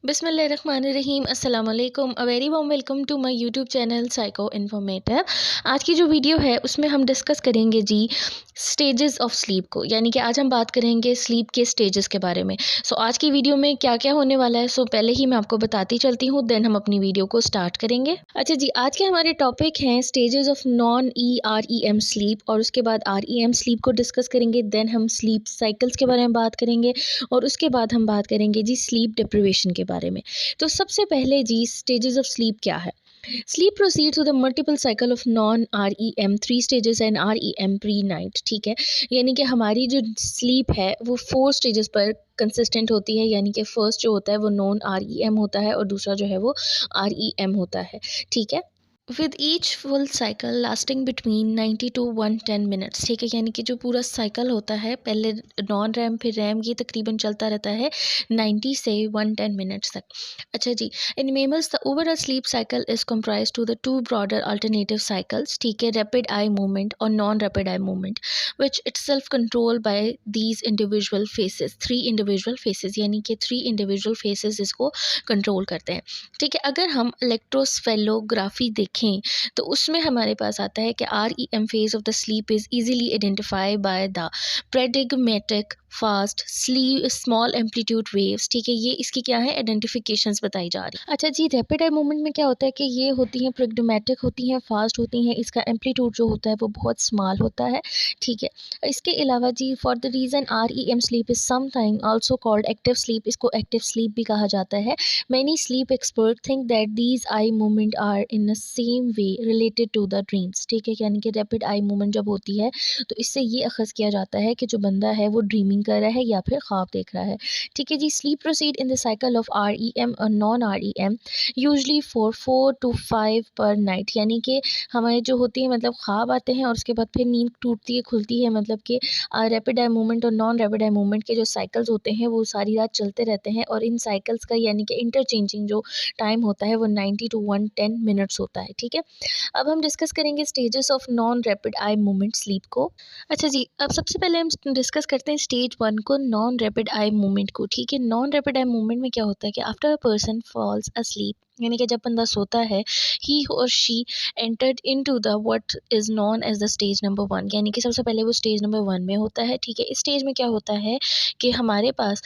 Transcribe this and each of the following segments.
बिस्मिल्लाहिर्रहमानिर्रहीम अस्सलाम वालेकुम। A very warm welcome to my YouTube channel psycho informative. आज की जो वीडियो है उसमें हम डिस्कस करेंगे जी स्टेजेस ऑफ स्लीप को, यानी कि आज हम बात करेंगे स्लीप के स्टेजेस के बारे में। आज की वीडियो में क्या क्या होने वाला है पहले ही मैं आपको बताती चलती हूँ, देन हम अपनी वीडियो को स्टार्ट करेंगे। अच्छा जी, आज के हमारे टॉपिक हैं stages of non REM sleep, और उसके बाद REM स्लीप को डिस्कस करेंगे। देन हम स्लीप साइकिल्स के बारे में बात करेंगे और उसके बाद हम बात करेंगे जी स्लीप डिप्रिवेशन के बारे में। तो सबसे पहले जी स्टेजेस ऑफ स्लीप क्या है। Sleep proceed to the multiple cycle of non REM 3 stages and REM per night. ठीक है, यानी कि हमारी जो स्लीप है वो 4 स्टेजेस पर कंसिस्टेंट होती है, यानी कि फर्स्ट जो होता है वो नॉन REM होता है और दूसरा जो है वो REM होता है। ठीक है, with each full cycle lasting between 90 to 110 minutes. ठीक है, यानी कि जो पूरा साइकिल होता है, पहले नॉन रैम फिर रैम, ये तकरीबन चलता रहता है 90 से 110 मिनट्स तक। अच्छा जी, in mammals the overall sleep cycle is comprised to the two broader alternative cycles. ठीक है, रैपिड आई मूवमेंट और non rapid eye movement, which itself control by these individual phases. 3 individual phases, यानी कि 3 individual faces इसको control करते हैं। ठीक है, अगर हम इलेक्ट्रोस्फेलोग्राफी देखें तो उसमें हमारे पास आता है कि REM phase of the sleep is easily identify by the paradigmatic fast sleep small amplitude waves. ठीक है, ये इसकी क्या है आइडेंटिफिकेशंस बताई जा रही है। अच्छा जी, रैपिड आई मूवमेंट में क्या होता है कि ये होती हैं प्रेग्मेटिक होती हैं, फास्ट होती हैं, इसका एम्पलीट्यूड जो होता है वो बहुत स्मॉल होता है। ठीक है, इसके अलावा जी for the reason REM sleep is sometime also called active sleep, इसको एक्टिव स्लीप भी कहा जाता है। Many sleep expert think that these eye movement are in the same way related to the dreams. ठीक है, यानी कि रैपिड आई मूवमेंट जब होती है तो इससे ये अखज़ किया जाता है कि जो बंदा है वो ड्रीमिंग कर रहा है या फिर ख्वाब देख रहा है। ठीक है जी, sleep proceed in the cycle of REM और non REM usually for 4 to 5 पर नाइट, यानी कि हमारे जो होती है मतलब ख्वाब आते हैं और उसके बाद फिर नींद टूटती है खुलती है, मतलब कि रैपिड आई मूवमेंट और नॉन रैपिड आई मूवमेंट के जो साइकिल्स होते हैं वो सारी रात चलते रहते हैं, और इन साइकिल्स का यानी कि इंटरचेंजिंग जो टाइम होता है वो 90 to 110 मिनट्स होता है। ठीक है, अब हम डिस्कस करेंगे stages of non rapid eye movement sleep को। अच्छा जी, अब सबसे पहले हम डिस्कस करते हैं स्टेज 1 को, नॉन रैपिड आई मूवमेंट को। ठीक है, नॉन रैपिड आई मूवमेंट में क्या होता है कि after a person falls asleep, यानी कि जब बंदा सोता है, ही और she entered into the what is known as the stage number 1, यानी कि सबसे पहले वो स्टेज नंबर 1 में होता है। ठीक है, इस स्टेज में क्या होता है कि हमारे पास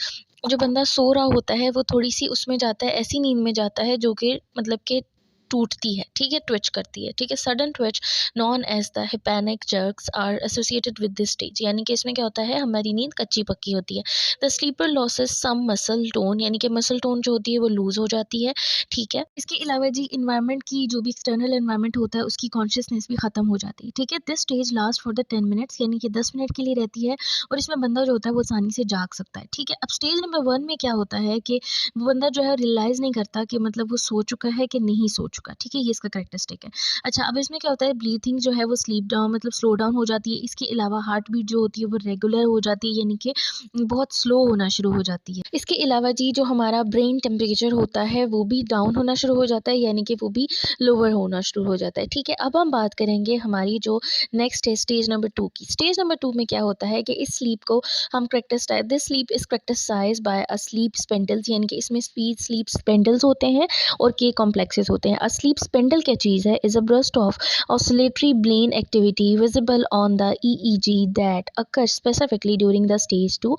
जो बंदा सो रहा होता है वो थोड़ी सी उसमें जाता है, ऐसी नींद में जाता है जो कि मतलब कि टूटती है। ठीक है, ट्विच करती है। ठीक है, sudden twitch known as the hypnic jerks are associated with this stage, यानी कि इसमें क्या होता है हमारी नींद कच्ची पक्की होती है। The sleeper loses some muscle tone, यानी कि मसल टोन जो होती है वो लूज हो जाती है। ठीक है, इसके अलावा जी इन्वायरमेंट की जो भी एक्सटर्नल एनवायरमेंट होता है उसकी कॉन्शियसनेस भी खत्म हो जाती है। ठीक है, this stage last for the 10 minutes, यानी कि 10 मिनट के लिए रहती है और इसमें बंदा जो होता है वो आसानी से जाग सकता है। ठीक है, अब स्टेज नंबर 1 में क्या होता है कि वो बंदा जो है रियलाइज़ नहीं करता कि मतलब वो सो चुका है कि नहीं सो चुका। ठीक है, ये इसका कैरेक्टरिस्टिक है। अच्छा, अब इसमें क्या होता है ब्रीथिंग जो है वो स्लीप डाउन मतलब स्लो डाउन हो जाती है। इसके अलावा हार्ट बीट जो होती है वो रेगुलर हो जाती है, यानी कि बहुत स्लो होना शुरू हो जाती है। इसके अलावा जी जो हमारा ब्रेन टेम्परेचर होता है वो भी डाउन होना शुरू हो जाता है, यानी कि वो भी लोअर होना शुरू हो जाता है। ठीक है, अब हम बात करेंगे हमारी जो नेक्स्ट है स्टेज नंबर 2 की। स्टेज नंबर 2 में क्या होता है कि इस स्लीप को हम characterize this sleep is characterized by a sleep spindles, यानी कि इसमें स्लीप स्पेंडल्स होते हैं और के कॉम्प्लेक्सेस होते हैं। अ स्लीप स्पेंडल क्या चीज़ है, is a burst of oscillatory brain activity visible on the EEG that occurs specifically during the stage 2।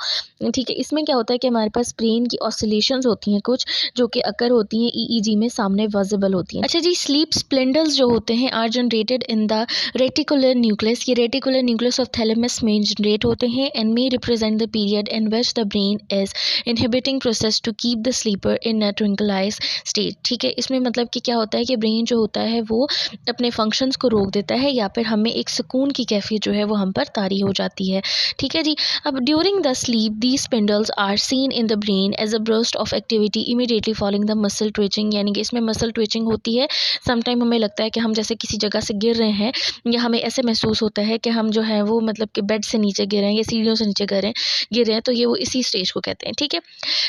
ठीक है, इसमें क्या होता है कि हमारे पास ब्रेन की ऑसिलेशंस होती हैं कुछ जो कि अकर होती हैं EEG में सामने विजिबल होती हैं। अच्छा जी, स्लीप स्प्लेंडल्स जो होते हैं are generated in the reticular nucleus, ये रेटिकुलर न्यूक्लियस ऑफ थैलेमस में जनरेट होते हैं and may represent the period in which the brain is inhibiting process to keep the sleeper in a tranquilized state. ठीक है, इसमें मतलब कि क्या होता है कि ब्रेन जो होता है वो अपने फंक्शंस को रोक देता है या फिर हमें एक सुकून की कैफियत जो है वो हम पर तारी हो जाती है। ठीक है जी, अब during the sleep these spindles are seen in the brain as a burst of activity immediately following the muscle twitching, यानी कि इसमें मसल ट्विचिंग होती है। समटाइम हमें लगता है कि हम जैसे किसी जगह से गिर रहे हैं या हमें ऐसे महसूस होता है कि हम जो है वो मतलब कि बेड से नीचे गिर रहे हैं या सीढ़ियों से नीचे गिर रहे हैं, तो ये वो इसी स्टेज को कहते हैं। ठीक है,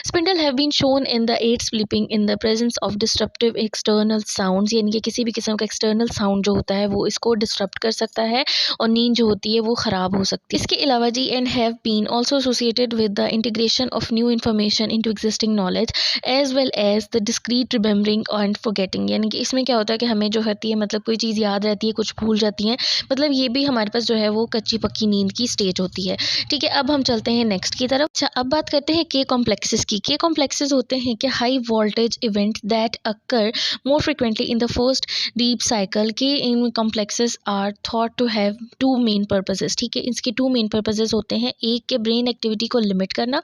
spindle have been shown in the 8 sleeping in the presence of disruptive external sounds, यानी कि किसी भी किस्म का एक्सटर्नल साउंड जो होता है वो इसको डिस्टर्ब कर सकता है और नींद जो होती है वो ख़राब हो सकती है। इसके अलावा जी and have been also associated with the integration of new information into existing knowledge as well as the discrete remembering and forgetting, यानी कि इसमें क्या होता है कि हमें जो होती है मतलब कोई चीज़ याद रहती है, कुछ भूल जाती हैं, मतलब ये भी हमारे पास जो है वो कच्ची पक्की नींद की स्टेज होती है। ठीक है, अब हम चलते हैं नेक्स्ट की तरफ। अच्छा, अब बात करते हैं के कॉम्प्लेक्सेस की। के कॉम्प्लेक्सेस होते हैं कि high voltage event that occur more frequently in the first deep cycle. K इन complexes are thought to have two main purposes. ठीक है, इसके टू मेन पर्पसेस होते हैं। एक के ब्रेन एक्टिविटी को लिमिट करना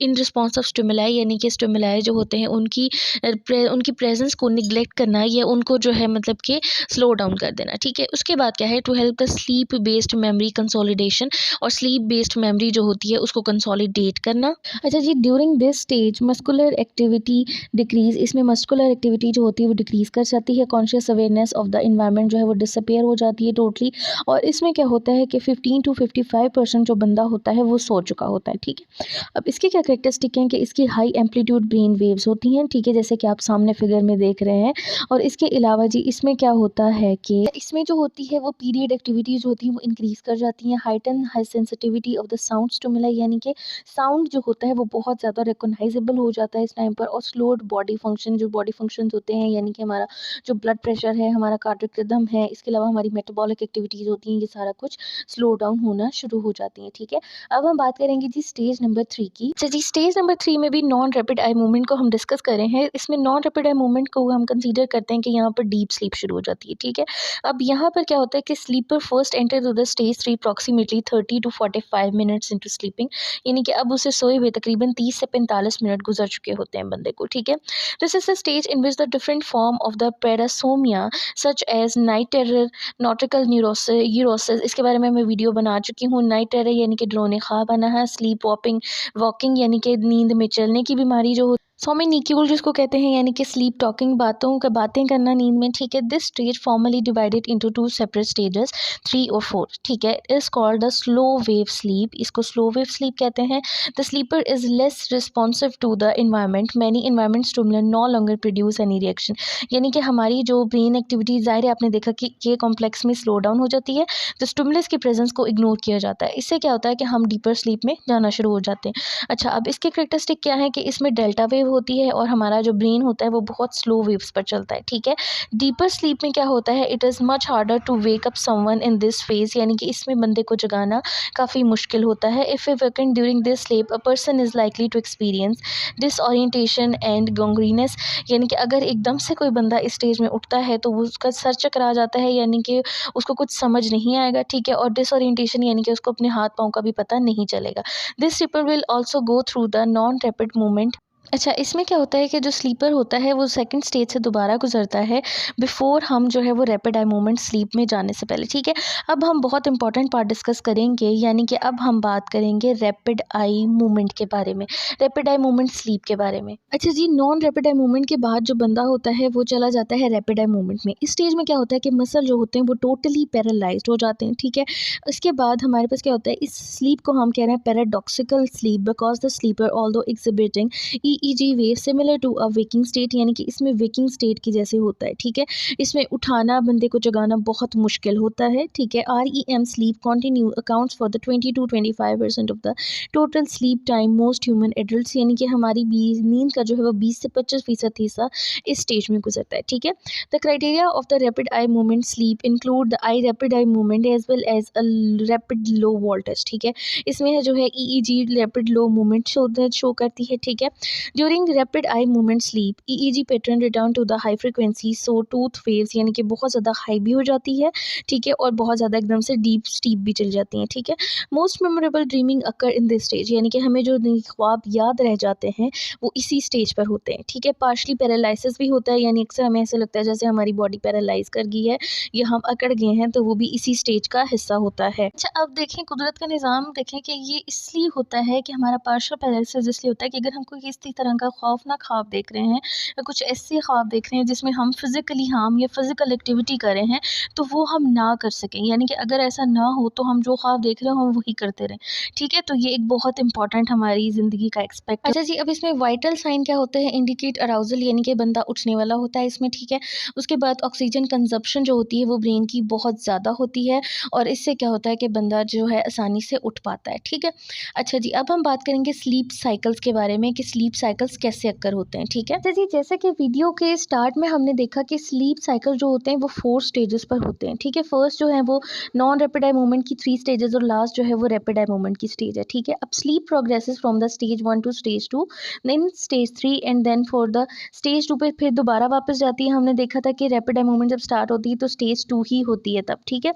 इन रिस्पॉन्स ऑफ स्टिमुलाई, यानी कि स्टिमुलाई जो होते हैं उनकी प्रेजेंस को निगलेक्ट करना या उनको जो है मतलब कि स्लो डाउन कर देना। ठीक है, उसके बाद क्या है, to help the sleep based memory consolidation, और स्लीप बेस्ड मेमोरी जो होती है उसको कंसोलिडेट करना। अच्छा जी, during this stage muscular activity decrease, इसमें मस्कुलर एक्टिविटी जो होती है वो डिक्रीज कर जाती है। Conscious awareness of the environment जो है वो डिसअपियर हो जाती है टोटली। और इसमें क्या होता है कि 15 to 55% जो बंदा होता है वो सो चुका होता है। ठीक है, अब इसके क्या करेक्टरिस्टिक हैं कि इसकी हाई एम्पलीट्यूड ब्रेन वेव्स होती हैं। ठीक है, जैसे कि आप सामने फिगर में देख रहे हैं। और इसके अलावा जी इसमें क्या होता है कि इसमें जो होती है वो पीरियड एक्टिविटीज़ होती हैं वो इंक्रीज़ कर जाती हैं। Heighten high sensitivity of the sound stimuli, यानी कि साउंड जो होता है वो बहुत ज़्यादा रिकॉग्नाइजेबल हो जाता है इस टाइम पर। और स्लोड बॉडी फंक्शन, जो बॉडी फंक्शंस होते हैं, यानी कि हमारा जो ब्लड प्रेशर है, हमारा कार्डियक रिदम है, इसके अलावा हमारी मेटाबॉलिक एक्टिविटीज़ होती हैं, ये सारा कुछ स्लो डाउन होना शुरू हो जाती हैं। ठीक है, अब हम बात करेंगे जी स्टेज नंबर 3 की। अच्छा जी, स्टेज नंबर 3 में भी नॉन रैपिड आई मूवमेंट को हम डिस्कस कर रहे हैं। इसमें नॉन रैपिड आई मूवमेंट को हम कंसीडर करते हैं कि यहाँ पर डीप स्लीप शुरू हो जाती है। ठीक है, अब यहाँ पर क्या होता है कि sleeper first enter to the stage 3 approximately 30 to 45 minutes into sleeping, यानी कि अब उसे सोए हुए तकरीबन 30 से 45 मिनट गुजर चुके होते हैं बंदे को। ठीक है, this is the stage in which the different form of the parasomnia such as night terror, nocturnal enuresis, इसके बारे में मैं वीडियो बना चुकी हूँ। नाइट टेरर यानी कि ड्रोने ख्वाब आना है, स्लीप वॉकिंग यानी कि नींद में चलने की बीमारी जो सोमेनिक्यूल जिसको कहते हैं, यानी कि स्लीप टॉकिंग, बातें करना नींद में। ठीक है, this stage formally divided into 2 separate stages 3 और 4। ठीक है, is called the slow wave sleep, इसको स्लो वेव स्लीप कहते हैं। The sleeper is less responsive to the environment, many environment stimulant no longer produce any reaction, यानी कि हमारी जो ब्रेन एक्टिविटी ज़ाहिर है आपने देखा कि ये कॉम्प्लेक्स में स्लो डाउन हो जाती है, तो स्टिमुलस की प्रेजेंस को इग्नोर किया जाता है। इससे क्या होता है कि हम डीपर स्लीप में जाना शुरू हो जाते हैं। अच्छा, अब इसके करेक्टरिस्टिक क्या है कि इसमें डेल्टा वेव होती है और हमारा जो ब्रेन होता है वो बहुत स्लो वेव्स पर चलता है। ठीक है, डीपर स्लीप में क्या होता है, it is much harder to wake up someone in this phase, यानी कि इसमें बंदे को जगाना काफ़ी मुश्किल होता है। If awaken during this sleep a person is likely to experience disorientation and gangrenous, यानी कि अगर एकदम से कोई बंदा इस स्टेज में उठता है तो वो उसका सर चकरा जाता है, यानी कि उसको कुछ समझ नहीं आएगा। ठीक है, और डिसओरिएंटेशन यानी कि उसको अपने हाथ पाँव का भी पता नहीं चलेगा। This people will also go through the non rapid movement. अच्छा, इसमें क्या होता है कि जो स्लीपर होता है वो सेकंड स्टेज से दोबारा गुजरता है बिफोर हम जो है वो रैपिड आई मूवमेंट स्लीप में जाने से पहले। ठीक है, अब हम बहुत इंपॉर्टेंट पार्ट डिस्कस करेंगे, यानी कि अब हम बात करेंगे रैपिड आई मूवमेंट के बारे में, रैपिड आई मूवमेंट स्लीप के बारे में। अच्छा जी, नॉन रैपिड आई मूवमेंट के बाद जो बंदा होता है वो चला जाता है रैपिड आई मूवमेंट में। इस स्टेज में क्या होता है कि मसल जो होते हैं वो टोटली पैरालाइज्ड हो जाते हैं। ठीक है, इसके बाद हमारे पास क्या होता है, इस स्लीप को हम कह रहे हैं paradoxical sleep, because the sleeper although exhibiting EEG wave similar to a waking state, यानी कि इसमें वेकिंग स्टेट की जैसे होता है। ठीक है, इसमें उठाना, बंदे को जगाना बहुत मुश्किल होता है। ठीक है, REM sleep continue accounts for the 20 to 25% of the total sleep time most human adults, यानी कि हमारी नींद का जो है वो 20 से 25% हिस्सा इस स्टेज में गुजरता है। ठीक है, the criteria of the rapid eye movement sleep include the eye rapid eye movement as well as a rapid low voltage. ठीक है, इसमें जो है EEG rapid low movement show करती है। ठीक है, during rapid eye movement sleep EEG pattern return to the high frequency saw tooth waves, यानी कि बहुत ज़्यादा हाई भी हो जाती है। ठीक है, और बहुत ज़्यादा एकदम से डीप स्टीप भी चल जाती हैं। ठीक है, most memorable dreaming occur in this stage, यानी कि हमें जो ख्वाब याद रह जाते हैं वो इसी स्टेज पर होते हैं। ठीक है, पार्शली पैरालिसिस भी होता है, यानी अक्सर हमें ऐसा लगता है जैसे हमारी बॉडी पैरालाइज कर गई है या हम अकड़ गए हैं, तो वो भी इसी स्टेज का हिस्सा होता है। अच्छा, अब देखें कुदरत का निज़ाम, देखें कि ये इसलिए होता है कि हमारा पार्शल पैरालिसिस इसलिए होता है कि अगर हम कोई इस तरह का खौफनाक ख्वाब देख रहे हैं या कुछ ऐसे ख्वाब देख रहे हैं जिसमें हम फिज़िकली हार्म या फिज़िकल एक्टिविटी कर रहे हैं, तो वो हम ना कर सकें। यानी कि अगर ऐसा ना हो तो हम जो ख्वाब देख रहे हो हम वही करते रहें। ठीक है? तो ये एक बहुत इंपॉर्टेंट हमारी ज़िंदगी का एस्पेक्ट है। अच्छा जी, अब इसमें वाइटल साइन क्या होते हैं? इंडिकेट अराउज़ल, यानी कि बंदा उठने वाला होता है इसमें, ठीक है? उसके बाद ऑक्सीजन कंज़प्शन जो होती है वो ब्रेन की बहुत ज़्यादा होती है और इससे क्या होता है कि बंदा जो है आसानी से उठ पाता है, ठीक है? अच्छा जी, अब हम बात करेंगे स्लीप साइकिल्स के बारे में कि स्लीप साइकिल्स कैसे अक्कर होते हैं, ठीक है? अच्छा जी, जैसे कि वीडियो के स्टार्ट में हमने देखा कि स्लीप साइकिल जो होते हैं वो 4 स्टेजेस पर होते हैं, ठीक है? फर्स्ट जो है वो नॉन रैपिड आई मूवमेंट की 3 स्टेजेस और लास्ट जो है वो रैपिड आई मूवमेंट की स्टेज है, ठीक है? अब sleep progresses from the stage 1 to stage 2, then stage 3 and then for the stage 2 पे फिर दोबारा वापस जाती है। हमने देखा था कि रैपिड आई मूवमेंट जब स्टार्ट होती है तो स्टेज 2 ही होती है तब, ठीक है?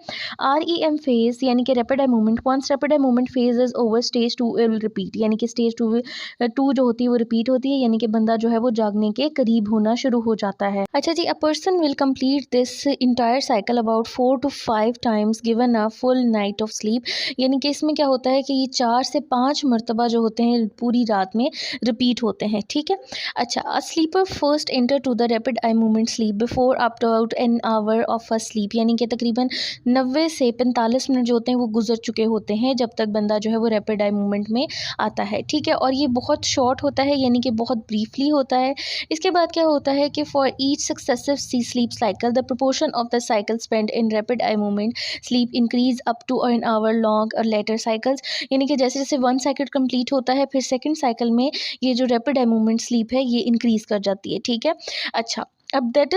REM फेज यानी कि rapid eye movement, once rapid eye movement phase is over stage 2 will repeat, यानी कि स्टेज 2 जो होती है वो रिपीट होती है, यानी कि बंदा जो है वो जागने के करीब होना शुरू हो जाता है। अच्छा जी, a person will complete this entire cycle about 4 to 5 times given a full night of sleep, यानी कि इसमें क्या होता है कि ये 4 से 5 मरतबा जो होते हैं पूरी रात में रिपीट होते हैं, ठीक है? अच्छा, a sleeper first enter to the rapid eye movement sleep before up to out an hour of a sleep, यानी कि तकरीबन 90 से 45 मिनट जो होते हैं वो गुजर चुके होते हैं जब तक बंदा जो है वो रैपिड आई मूवमेंट में आता है, ठीक है? और ये बहुत शॉर्ट होता है, यानी कि बहुत ब्रीफली होता है। इसके बाद क्या होता है कि for each successive sleep cycle the proportion of the cycle spend in rapid eye movement sleep increase up to an hour long और लेटर साइकिल्स, यानी कि जैसे जैसे वन साइकिल कंप्लीट होता है फिर सेकंड साइकिल में ये जो रैपिड आई मूवमेंट स्लीप है ये इंक्रीज कर जाती है, ठीक है? अच्छा, अब this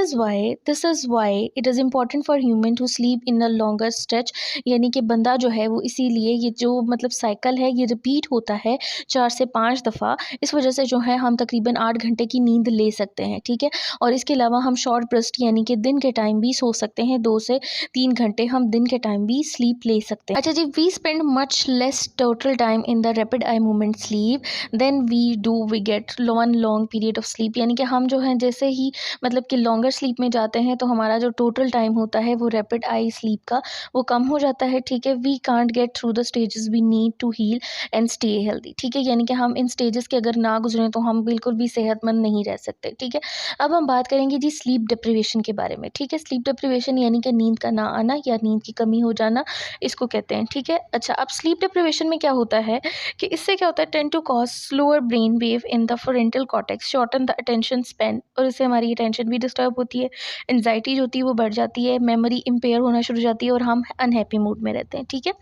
is why it is important for human to sleep in a longer stretch, यानी कि बंदा जो है वो इसीलिए ये जो मतलब साइकिल है ये रिपीट होता है 4 से 5 दफ़ा, इस वजह से जो है हम तकरीबन 8 घंटे की नींद ले सकते हैं, ठीक है? और इसके अलावा हम शॉर्ट बर्स्ट यानी कि दिन के टाइम भी सो सकते हैं, 2 से 3 घंटे हम दिन के टाइम भी स्लीप ले सकते हैं। अच्छा जी, we spend much less total time in the rapid eye movement sleep than we get one long period of sleep, यानी कि हम जो हैं जैसे ही मतलब कि लॉन्गर स्लीप में जाते हैं तो हमारा जो टोटल टाइम होता है वो रैपिड आई स्लीप का वो कम हो जाता है, ठीक है? We can't get through the stages we need to heal and stay healthy, ठीक है? यानी कि हम इन स्टेजेस के अगर ना गुजरें तो हम बिल्कुल भी सेहतमंद नहीं रह सकते, ठीक है? अब हम बात करेंगे जी स्लीप डिप्रिवेशन के बारे में, ठीक है? स्लीप डिप्रिवेशन यानी कि नींद का ना आना या नींद की कमी हो जाना, इसको कहते हैं, ठीक है? अच्छा, अब स्लीप डिप्रिवेशन में क्या होता है कि इससे क्या होता है, tend to cause slower brain wave in the frontal cortex, shorten the attention span, और इससे हमारी अटेंशन भी डिस्टर्ब होती है, एंजाइटी जो होती है वो बढ़ जाती है, मेमोरी इम्पेयर होना शुरू हो जाती है और हम अनहैप्पी मूड में रहते हैं, ठीक है?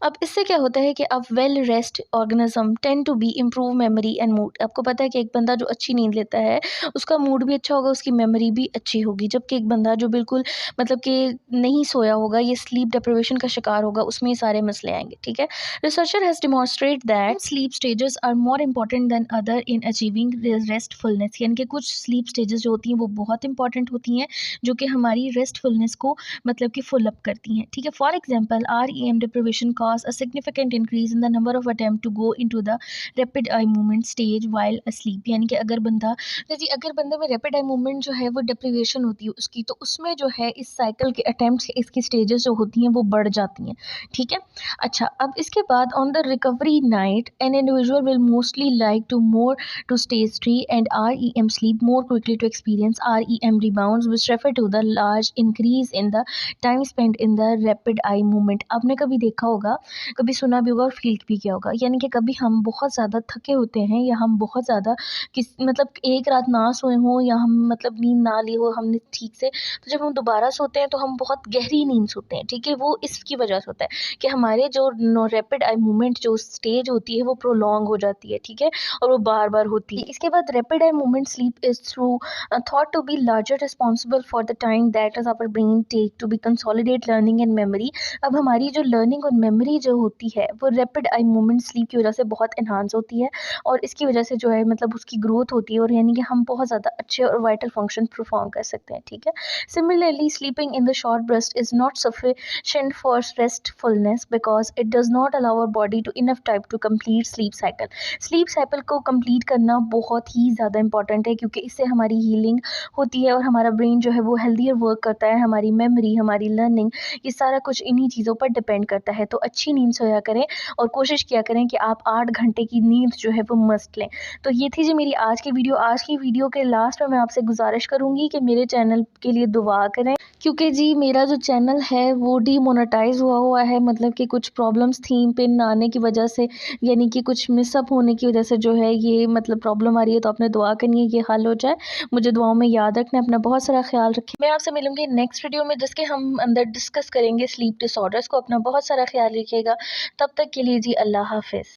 अब इससे क्या होता है कि अब well rest organism tend to be improve memory and mood, आपको पता है कि एक बंदा जो अच्छी नींद लेता है उसका मूड भी अच्छा होगा, उसकी मेमोरी भी अच्छी होगी, जबकि एक बंदा जो बिल्कुल मतलब कि नहीं सोया होगा, ये स्लीप डिप्रिवेशन का शिकार होगा, उसमें ये सारे मसले आएंगे, ठीक है? Researcher has demonstrate that sleep stages are more important than other in achieving restfulness, यानी कि कुछ स्लीप स्टेजेस जो होती हैं वो बहुत इंपॉर्टेंट होती हैं जो कि हमारी रेस्टफुलनेस को मतलब कि फुल अप करती हैं, ठीक है? For example REM deprivation cause a significant increase in the number of attempt to go into the rapid eye movement stage while asleep, यानी कि अगर बंदे में रैपिड आई मूवमेंट जो है वो डिप्रिवेशन होती है उसकी, तो उसमें जो है इस साइकिल के अटेम्प्ट्स इसकी स्टेजेस जो होती हैं वो बढ़ जाती हैं, ठीक है? अच्छा, अब इसके बाद on the recovery night an individual will mostly like to more to stage 3 and REM sleep more quickly to experience REM rebounds, which refer to the large increase in the time spent in the rapid eye movement। आपने कभी देखा होगा, कभी सुना भी होगा और feel भी किया होगा, यानी कि कभी हम बहुत ज़्यादा थके होते हैं या हम बहुत ज़्यादा किस मतलब एक रात ना सोए हों या हम मतलब नींद ना ली हो हमने ठीक से, तो जब हम दोबारा सोते हैं तो हम बहुत गहरी नींद सोते हैं, ठीक है? वो इसकी वजह से होता है कि हमारे जो रैपिड आई मूवमेंट जो स्टेज होती है वो प्रोलॉन्ग हो जाती है, ठीक है? और वो बार बार होती है। इसके बाद rapid eye movement sleep is through thought to be larger responsible for the time that is our brain take to be consolidate learning and memory. अब हमारी जो लर्निंग और मेमोरी जो होती है वो रैपिड आई मूवमेंट स्लीप की वजह से बहुत इन्हांस होती है और इसकी वजह से जो है मतलब उसकी ग्रोथ होती है और यानी कि हम बहुत ज़्यादा अच्छे और वाइटल फंक्शन परफॉर्म कर सकते हैं, ठीक है? Similarly sleeping in the short burst is not sufficient for restfulness because it does not allow our body to enough time to complete sleep cycle। Sleep cycle को कंप्लीट करना बहुत ही ज़्यादा important है क्योंकि इससे हमारी हीलिंग होती है और हमारा ब्रेन जो है वो हेल्दियर वर्क करता है, हमारी मेमोरी, हमारी लर्निंग, ये सारा कुछ इन्हीं चीज़ों पर डिपेंड करता है। तो अच्छी नींद सोया करें और कोशिश किया करें कि आप 8 घंटे की नींद जो है वो मस्ट लें। तो ये थी जी मेरी आज की वीडियो। आज की वीडियो के लास्ट में मैं आपसे गुज़ारिश करूँगी कि मेरे चैनल के लिए दुआ करें, क्योंकि जी मेरा जो चैनल है वो डीमोनेटाइज़ हुआ हुआ है, मतलब कि कुछ प्रॉब्लम्स थी पिन ना आने की वजह से, यानी कि कुछ मिसअप होने की वजह से जो है ये मतलब प्रॉब्लम आ रही है। तो आपने दुआ करनी है ये हल हो जाए। मुझे दुआओं में याद रखना, अपना बहुत सारा ख्याल रखें। मैं आपसे मिलूंगी नेक्स्ट वीडियो में जिसके हम अंदर डिस्कस करेंगे स्लीप डिसऑर्डर्स को। अपना बहुत सारा ख्याल रखिएगा। तब तक के लिए जी अल्लाह हाफ़िज़।